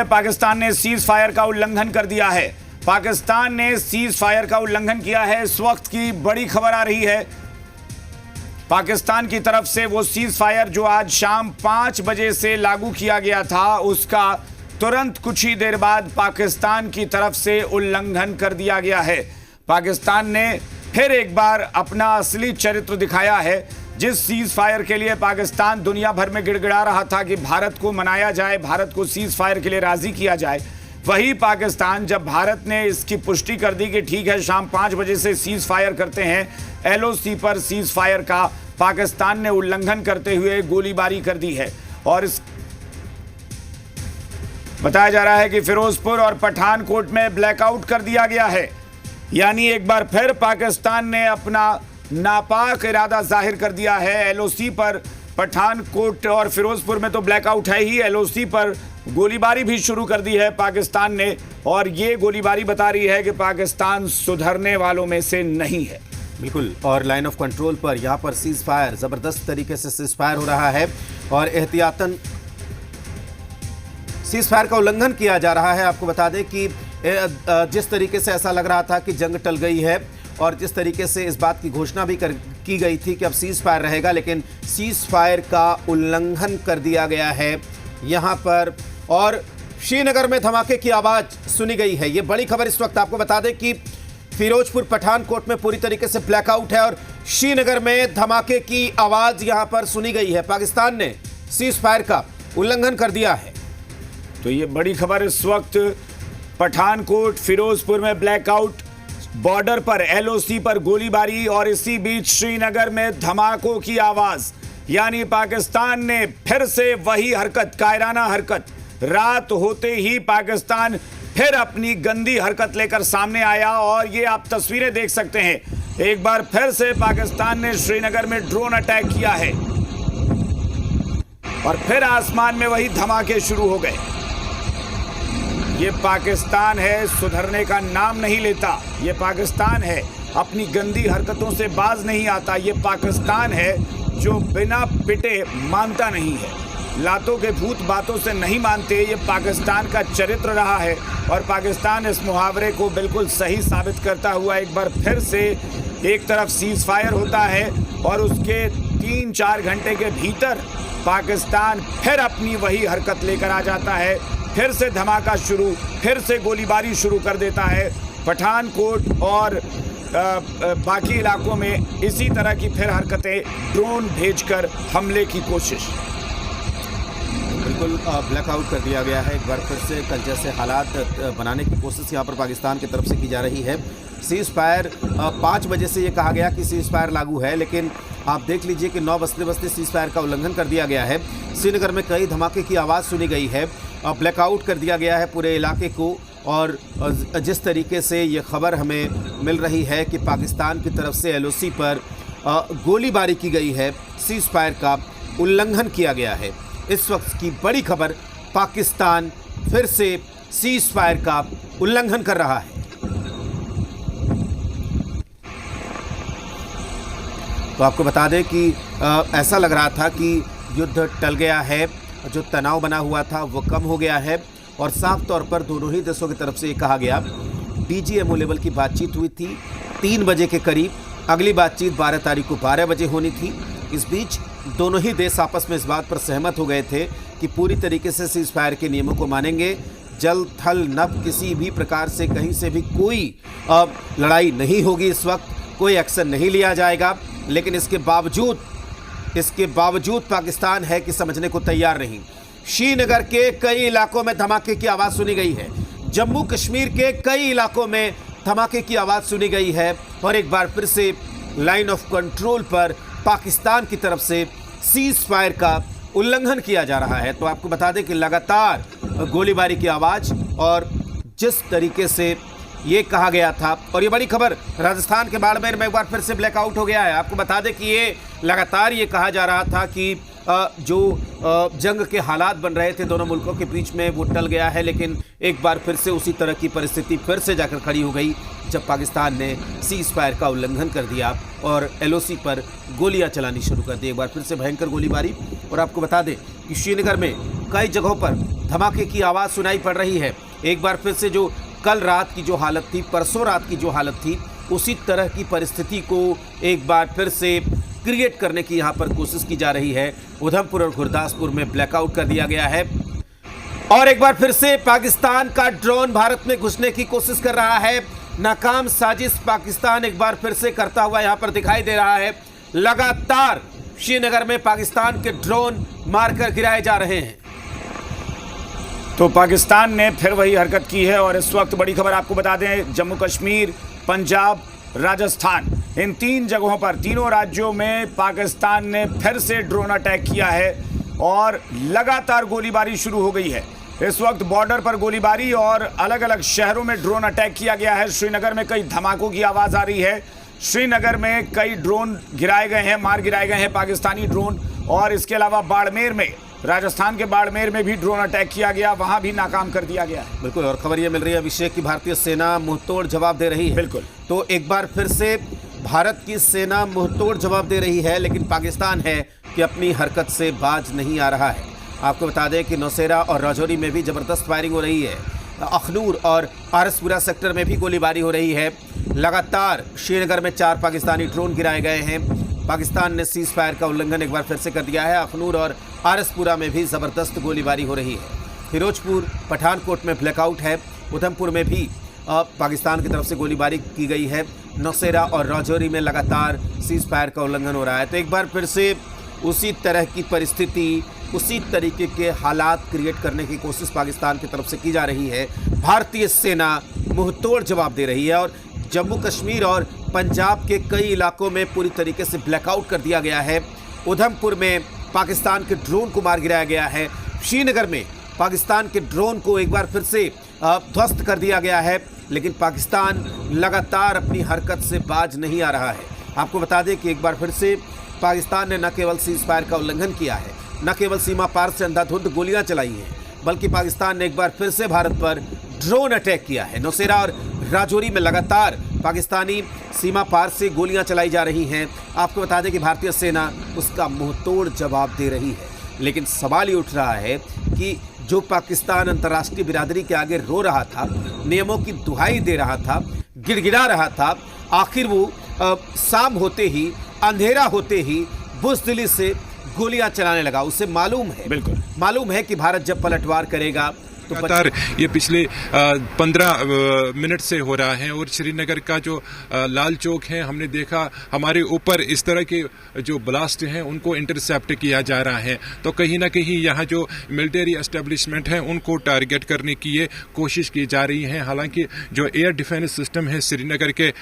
पाकिस्तान ने cease fire का उल्लंघन कर दिया है। पाकिस्तान ने सीज फायर का उल्लंघन किया है। इस वक्त की बड़ी खबर आ रही है पाकिस्तान की तरफ से। वो सीज फायर जो आज शाम 5 बजे से लागू किया गया था, उसका तुरंत कुछ ही देर बाद पाकिस्तान की तरफ से उल्लंघन कर दिया गया है। पाकिस्तान ने फिर एक बार अपना असली चरित्र दिखाया है। जिस सीज फायर के लिए पाकिस्तान दुनिया भर में गिड़गिड़ा रहा था कि भारत को मनाया जाए, भारत को सीज फायर के लिए राजी किया जाए, वही पाकिस्तान जब भारत ने इसकी पुष्टि कर दी कि ठीक है शाम 5 बजे से सीज फायर करते हैं, एलओसी पर सीज फायर का पाकिस्तान ने उल्लंघन करते हुए गोलीबारी कर दी है। और इस बताया जा रहा है कि फिरोजपुर और पठानकोट में ब्लैकआउट कर दिया गया है। यानी एक बार फिर पाकिस्तान ने अपना नापाक इरादा जाहिर कर दिया है। एलओसी पर पठानकोट और फिरोजपुर में तो ब्लैकआउट है ही, एलओसी पर गोलीबारी भी शुरू कर दी है पाकिस्तान ने। और ये गोलीबारी बता रही है कि पाकिस्तान सुधरने वालों में से नहीं है। बिल्कुल। और लाइन ऑफ कंट्रोल पर यहाँ पर सीज फायर, ज़बरदस्त तरीके से सीज फायर हो रहा है और एहतियातन सीज फायर का उल्लंघन किया जा रहा है। आपको बता दें कि जिस तरीके से ऐसा लग रहा था कि जंग टल गई है और जिस तरीके से इस बात की घोषणा भी की गई थी कि अब सीज फायर रहेगा, लेकिन सीज फायर का उल्लंघन कर दिया गया है यहाँ पर। और श्रीनगर में धमाके की आवाज़ सुनी गई है। ये बड़ी खबर इस वक्त। आपको बता दें कि फिरोजपुर पठानकोट में पूरी तरीके से ब्लैकआउट है और श्रीनगर में धमाके की आवाज़ यहाँ पर सुनी गई है। पाकिस्तान ने सीज फायर का उल्लंघन कर दिया है। तो ये बड़ी खबर इस वक्त। पठानकोट, फिरोजपुर में ब्लैकआउट, बॉर्डर पर एलओसी पर गोलीबारी और इसी बीच श्रीनगर में धमाकों की आवाज। यानी पाकिस्तान ने फिर से वही हरकत, कायराना हरकत। रात होते ही पाकिस्तान फिर अपनी गंदी हरकत लेकर सामने आया और ये आप तस्वीरें देख सकते हैं। एक बार फिर से पाकिस्तान ने श्रीनगर में ड्रोन अटैक किया है और फिर आसमान में वही धमाके शुरू हो गए। ये पाकिस्तान है, सुधरने का नाम नहीं लेता। ये पाकिस्तान है, अपनी गंदी हरकतों से बाज नहीं आता। ये पाकिस्तान है जो बिना पिटे मानता नहीं है, लातों के भूत बातों से नहीं मानते। ये पाकिस्तान का चरित्र रहा है और पाकिस्तान इस मुहावरे को बिल्कुल सही साबित करता हुआ एक बार फिर से एक तरफ सीज फायर होता है और उसके 3-4 घंटे के भीतर पाकिस्तान फिर अपनी वही हरकत लेकर आ जाता है। फिर से धमाका शुरू, फिर से गोलीबारी शुरू कर देता है। पठानकोट और बाकी इलाकों में इसी तरह की फिर हरकतें, ड्रोन भेजकर हमले की कोशिश। बिल्कुल ब्लैकआउट कर दिया गया है। एक बार फिर से कल जैसे हालात बनाने की कोशिश यहाँ पर पाकिस्तान की तरफ से की जा रही है। सीज फायर 5 बजे से ये कहा गया कि सीज फायर लागू है, लेकिन आप देख लीजिए कि 9 बजते सीज फायर का उल्लंघन कर दिया गया है। श्रीनगर में कई धमाके की आवाज़ सुनी गई है। ब्लैकआउट कर दिया गया है पूरे इलाके को। और जिस तरीके से ये खबर हमें मिल रही है कि पाकिस्तान की तरफ से एलओसी पर गोलीबारी की गई है, सीज फायर का उल्लंघन किया गया है। इस वक्त की बड़ी खबर, पाकिस्तान फिर से सीज फायर का उल्लंघन कर रहा है। तो आपको बता दें कि ऐसा लग रहा था कि युद्ध टल गया है, जो तनाव बना हुआ था वो कम हो गया है और साफ तौर पर दोनों ही देशों की तरफ से ये कहा गया। डीजीएमओ लेवल की बातचीत हुई थी 3 बजे के करीब। अगली बातचीत 12 तारीख को 12 बजे होनी थी। इस बीच दोनों ही देश आपस में इस बात पर सहमत हो गए थे कि पूरी तरीके से सीज फायर के नियमों को मानेंगे। जल थल नभ किसी भी प्रकार से कहीं से भी कोई लड़ाई नहीं होगी। इस वक्त कोई एक्शन नहीं लिया जाएगा, लेकिन इसके बावजूद पाकिस्तान है कि समझने को तैयार नहीं। श्रीनगर के कई इलाकों में धमाके की आवाज़ सुनी गई है। जम्मू कश्मीर के कई इलाकों में धमाके की आवाज़ सुनी गई है और एक बार फिर से लाइन ऑफ कंट्रोल पर पाकिस्तान की तरफ से सीज फायर का उल्लंघन किया जा रहा है। तो आपको बता दें कि लगातार गोलीबारी की आवाज़ और जिस तरीके से ये कहा गया था। और ये बड़ी खबर, राजस्थान के बाड़मेर में एक बार फिर से ब्लैकआउट हो गया है। आपको बता दें कि ये लगातार ये कहा जा रहा था कि जो जंग के हालात बन रहे थे दोनों मुल्कों के बीच में वो टल गया है, लेकिन एक बार फिर से उसी तरह की परिस्थिति फिर से जाकर खड़ी हो गई जब पाकिस्तान ने सीज फायर का उल्लंघन कर दिया और एलओसी पर गोलियां चलानी शुरू कर दी। एक बार फिर से भयंकर गोलीबारी। और आपको बता दें कि श्रीनगर में कई जगहों पर धमाके की आवाज़ सुनाई पड़ रही है। एक बार फिर से जो कल रात की जो हालत थी, परसों रात की जो हालत थी, उसी तरह की परिस्थिति को एक बार फिर से क्रिएट करने की यहाँ पर कोशिश की जा रही है। उधमपुर और गुरदासपुर में ब्लैकआउट कर दिया गया है और एक बार फिर से पाकिस्तान का ड्रोन भारत में घुसने की कोशिश कर रहा है। नाकाम साजिश पाकिस्तान एक बार फिर से करता हुआ यहाँ पर दिखाई दे रहा है। लगातार श्रीनगर में पाकिस्तान के ड्रोन मारकर गिराए जा रहे हैं। तो पाकिस्तान ने फिर वही हरकत की है और इस वक्त बड़ी खबर आपको बता दें, जम्मू कश्मीर, पंजाब, राजस्थान, इन 3 जगहों पर, तीनों राज्यों में पाकिस्तान ने फिर से ड्रोन अटैक किया है और लगातार गोलीबारी शुरू हो गई है। इस वक्त बॉर्डर पर गोलीबारी और अलग अलग शहरों में ड्रोन अटैक किया गया है। श्रीनगर में कई धमाकों की आवाज़ आ रही है। श्रीनगर में कई ड्रोन गिराए गए हैं, मार गिराए गए हैं पाकिस्तानी ड्रोन। और इसके अलावा बाड़मेर में, राजस्थान के बाड़मेर में भी ड्रोन अटैक किया गया, वहां भी नाकाम कर दिया गया है। बिल्कुल, और खबर ये मिल रही है अभिषेक की भारतीय सेना मुंहतोड़ जवाब दे रही है। बिल्कुल, तो एक बार फिर से भारत की सेना मुंहतोड़ जवाब दे रही है, लेकिन पाकिस्तान है कि अपनी हरकत से बाज नहीं आ रहा है। आपको बता दें कि नौशेरा और राजौरी में भी जबरदस्त फायरिंग हो रही है। अखनूर और आरसपुरा सेक्टर में भी गोलीबारी हो रही है। लगातार श्रीनगर में 4 पाकिस्तानी ड्रोन गिराए गए हैं। पाकिस्तान ने सीज फायर का उल्लंघन एक बार फिर से कर दिया है। अखनूर और आरसपुरा में भी ज़बरदस्त गोलीबारी हो रही है। फिरोजपुर, पठानकोट में ब्लैकआउट है। उधमपुर में भी पाकिस्तान की तरफ से गोलीबारी की गई है। नौशेरा और राजौरी में लगातार सीज फायर का उल्लंघन हो रहा है। तो एक बार फिर से उसी तरह की परिस्थिति, उसी तरीके के हालात क्रिएट करने की कोशिश पाकिस्तान की तरफ से की जा रही है। भारतीय सेना मुंहतोड़ जवाब दे रही है और जम्मू कश्मीर और पंजाब के कई इलाकों में पूरी तरीके से ब्लैकआउट कर दिया गया है। उधमपुर में पाकिस्तान के ड्रोन को मार गिराया गया है। श्रीनगर में पाकिस्तान के ड्रोन को एक बार फिर से ध्वस्त कर दिया गया है, लेकिन पाकिस्तान लगातार अपनी हरकत से बाज नहीं आ रहा है। आपको बता दें कि एक बार फिर से पाकिस्तान ने न केवल सीज फायर का उल्लंघन किया है, न केवल सीमा पार से अंधाधुंध गोलियां चलाई हैं, बल्कि पाकिस्तान ने एक बार फिर से भारत पर ड्रोन अटैक किया है। नौशेरा और राजौरी में लगातार पाकिस्तानी सीमा पार से गोलियां चलाई जा रही हैं। आपको बता दें कि भारतीय सेना उसका मुंहतोड़ जवाब दे रही है, लेकिन सवाल ये उठ रहा है कि जो पाकिस्तान अंतर्राष्ट्रीय बिरादरी के आगे रो रहा था, नियमों की दुहाई दे रहा था, गिड़गिड़ा रहा था, आखिर वो शाम होते ही, अंधेरा होते ही बुज़दिली से गोलियां चलाने लगा। उसे मालूम है, बिल्कुल मालूम है कि भारत जब पलटवार करेगा तो लगातार ये पिछले 15 मिनट से हो रहा है। और श्रीनगर का जो लाल चौक है, हमने देखा हमारे ऊपर इस तरह के जो ब्लास्ट हैं उनको इंटरसेप्ट किया जा रहा है। तो कहीं ना कहीं यहाँ जो मिलिट्री एस्टेब्लिशमेंट है उनको टारगेट करने की ये कोशिश की जा रही है। हालांकि जो एयर डिफेंस सिस्टम है श्रीनगर के,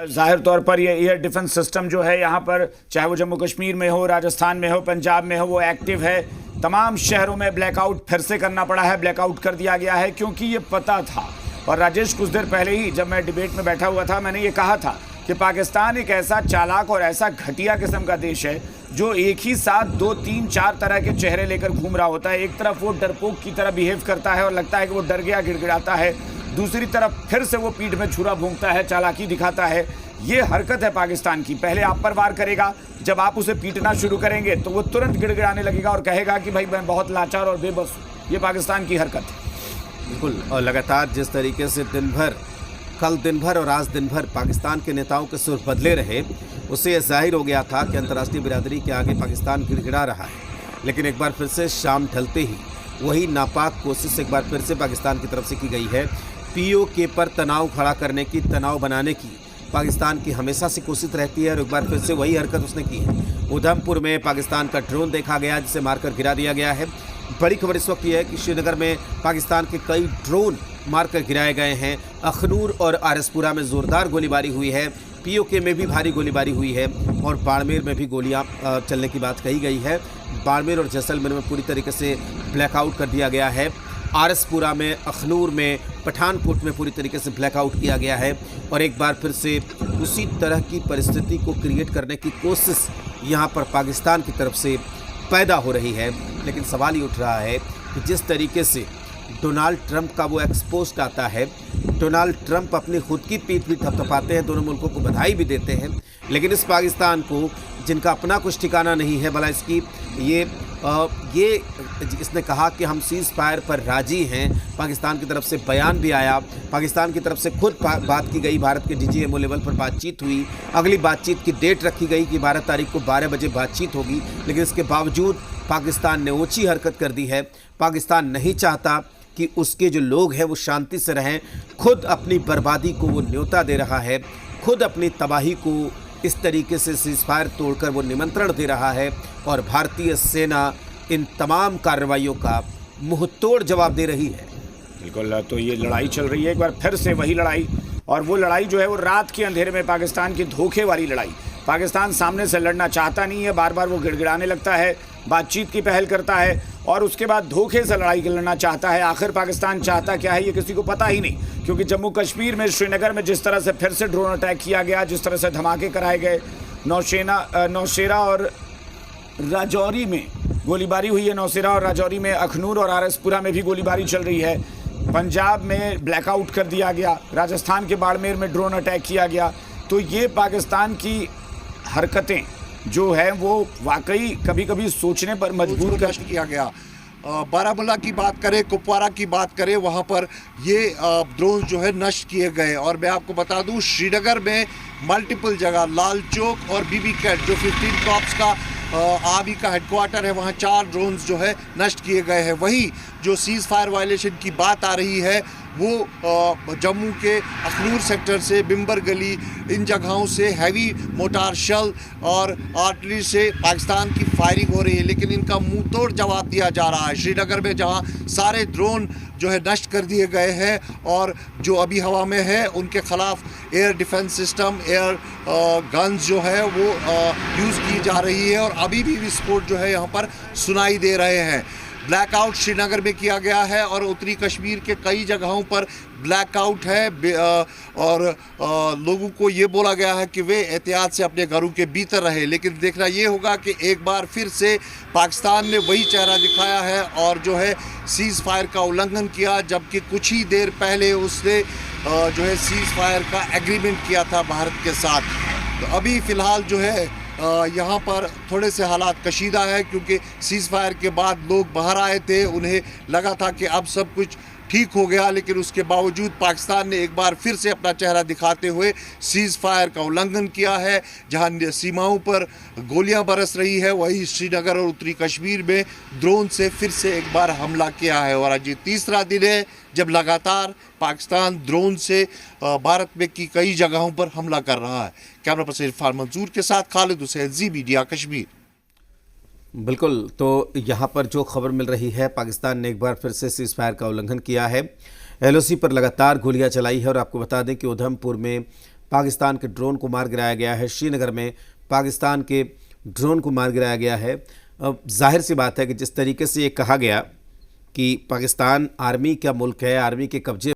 जाहिर तौर पर ये एयर डिफेंस सिस्टम जो है यहाँ पर, चाहे वो जम्मू कश्मीर में हो, राजस्थान में हो, पंजाब में हो, वो एक्टिव है। तमाम शहरों में ब्लैकआउट फिर से करना पड़ा है, ब्लैकआउट कर दिया गया है, क्योंकि ये पता था। और राजेश, कुछ देर पहले ही जब मैं डिबेट में बैठा हुआ था, मैंने ये कहा था कि पाकिस्तान एक ऐसा चालाक और ऐसा घटिया किस्म का देश है जो एक ही साथ 2, 3, 4 तरह के चेहरे लेकर घूम रहा होता है। एक तरफ वो डरपोक की तरह बिहेव करता है और लगता है कि वो डर गया, गिड़गिड़ाता है। दूसरी तरफ फिर से वो पीठ में छुरा भोंकता है, चालाकी दिखाता है। ये हरकत है पाकिस्तान की। पहले आप पर वार करेगा, जब आप उसे पीटना शुरू करेंगे तो वो तुरंत गिड़गिड़ाने लगेगा और कहेगा कि भाई मैं बहुत लाचार और बेबस हूँ। ये पाकिस्तान की हरकत है। बिल्कुल, और लगातार जिस तरीके से कल दिन भर और आज दिन भर पाकिस्तान के नेताओं के सुर बदले रहे, उससे यह जाहिर हो गया था कि अंतर्राष्ट्रीय बिरादरी के आगे पाकिस्तान गिड़गिड़ा रहा है। लेकिन एक बार फिर से शाम ढलते ही वही नापाक कोशिश एक बार फिर से पाकिस्तान की तरफ से की गई है। POK पर तनाव खड़ा करने की, तनाव बनाने की पाकिस्तान की हमेशा से कोशिश रहती है और एक बार फिर से वही हरकत उसने की है। उधमपुर में पाकिस्तान का ड्रोन देखा गया जिसे मारकर गिरा दिया गया है। बड़ी खबर इस वक्त यह है कि श्रीनगर में पाकिस्तान के कई ड्रोन मारकर गिराए गए हैं। अखनूर और आरसपुरा में ज़ोरदार गोलीबारी हुई है। POK में भी भारी गोलीबारी हुई है और बाड़मेर में भी गोलियां चलने की बात कही गई है। बाड़मेर और जैसलमेर में पूरी तरीके से ब्लैकआउट कर दिया गया है। आरसपुरा में, अखनूर में, पठानकोट में पूरी तरीके से ब्लैकआउट किया गया है और एक बार फिर से उसी तरह की परिस्थिति को क्रिएट करने की कोशिश यहाँ पर पाकिस्तान की तरफ से पैदा हो रही है। लेकिन सवाल ये उठ रहा है कि जिस तरीके से डोनाल्ड ट्रंप का वो एक्सपोस्ट आता है, डोनाल्ड ट्रंप अपनी खुद की पीठ भी थपथपाते हैं, दोनों मुल्कों को बधाई भी देते हैं, लेकिन इस पाकिस्तान को, जिनका अपना कुछ ठिकाना नहीं है, भला इसकी ये ये इसने कहा कि हम सीज़ फायर पर राजी हैं। पाकिस्तान की तरफ से बयान भी आया, पाकिस्तान की तरफ से खुद बात की गई, भारत के DGMO लेवल पर बातचीत हुई, अगली बातचीत की डेट रखी गई कि 12 तारीख को 12 बजे बातचीत होगी। लेकिन इसके बावजूद पाकिस्तान ने ऊंची हरकत कर दी है। पाकिस्तान नहीं चाहता कि उसके जो लोग हैं वो शांति से रहें, खुद अपनी बर्बादी को वो न्योता दे रहा है, खुद अपनी तबाही को इस तरीके से सीज़फायर तोड़कर वो निमंत्रण दे रहा है और भारतीय सेना इन तमाम कार्रवाइयों का मुंहतोड़ जवाब दे रही है। बिल्कुल, तो ये लड़ाई चल रही है एक बार फिर से वही लड़ाई, और वो लड़ाई जो है वो रात के अंधेरे में पाकिस्तान की धोखे वाली लड़ाई। पाकिस्तान सामने से लड़ना चाहता नहीं है, बार बार वो गिड़गिड़ाने लगता है, बातचीत की पहल करता है और उसके बाद धोखे से लड़ाई लड़ना चाहता है। आखिर पाकिस्तान चाहता क्या है ये किसी को पता ही नहीं, क्योंकि जम्मू कश्मीर में श्रीनगर में जिस तरह से फिर से ड्रोन अटैक किया गया, जिस तरह से धमाके कराए गए, नौशेरा और राजौरी में गोलीबारी हुई है, नौशेरा और राजौरी में, अखनूर और RS-पुरा में भी गोलीबारी चल रही है, पंजाब में ब्लैकआउट कर दिया गया, राजस्थान के बाड़मेर में ड्रोन अटैक किया गया। तो ये पाकिस्तान की हरकतें जो है वो वाकई कभी कभी सोचने पर मजबूर कर किया गया। बारामूला की बात करें, कुपवारा की बात करें, वहाँ पर ये ड्रोन जो है नष्ट किए गए। और मैं आपको बता दूं, श्रीनगर में मल्टीपल जगह, लाल चौक और बीबी कैट जो 15 कॉप्स का आर्मी का हेडक्वार्टर है, वहाँ 4 ड्रोन्स जो है नष्ट किए गए हैं। वही जो सीज़ फायर वायलेशन की बात आ रही है वो जम्मू के अखनूर सेक्टर से, बिम्बर गली, इन जगहों से हैवी मोटार शेल और आर्टिलरी से पाकिस्तान की फायरिंग हो रही है, लेकिन इनका मुंह तोड़ जवाब दिया जा रहा है। श्रीनगर में जहां सारे ड्रोन जो है नष्ट कर दिए गए हैं और जो अभी हवा में है उनके खिलाफ air defence system, air guns जो है वो यूज़ की जा रही है और अभी भी विस्फोट जो है यहाँ पर सुनाई दे रहे हैं। ब्लैकआउट श्रीनगर में किया गया है और उत्तरी कश्मीर के कई जगहों पर ब्लैकआउट है और लोगों को ये बोला गया है कि वे एहतियात से अपने घरों के भीतर रहे। लेकिन देखना ये होगा कि एक बार फिर से पाकिस्तान ने वही चेहरा दिखाया है और जो है सीज़ फायर का उल्लंघन किया, जबकि कुछ ही देर पहले उसने जो है सीज़ फायर का एग्रीमेंट किया था भारत के साथ। तो अभी फ़िलहाल जो है यहाँ पर थोड़े से हालात कशीदा है, क्योंकि सीज़ फायर के बाद लोग बाहर आए थे, उन्हें लगा था कि अब सब कुछ ठीक हो गया, लेकिन उसके बावजूद पाकिस्तान ने एक बार फिर से अपना चेहरा दिखाते हुए सीज़ फायर का उल्लंघन किया है। जहां सीमाओं पर गोलियां बरस रही है, वहीं श्रीनगर और उत्तरी कश्मीर में ड्रोन से फिर से एक बार हमला किया है। और आज ये तीसरा दिन है जब लगातार पाकिस्तान ड्रोन से भारत में की कई जगहों पर हमला कर रहा है। कैमरा पर्सन इरफान मंसूर के साथ खालिद हुसैन, जी मीडिया कश्मीर। बिल्कुल, तो यहाँ पर जो खबर मिल रही है, पाकिस्तान ने एक बार फिर से सीज़ फायर का उल्लंघन किया है, LOC पर लगातार गोलियां चलाई है। और आपको बता दें कि उधमपुर में पाकिस्तान के ड्रोन को मार गिराया गया है, श्रीनगर में पाकिस्तान के ड्रोन को मार गिराया गया है। अब जाहिर सी बात है कि जिस तरीके से ये कहा गया कि पाकिस्तान आर्मी का मुल्क है, आर्मी के कब्जे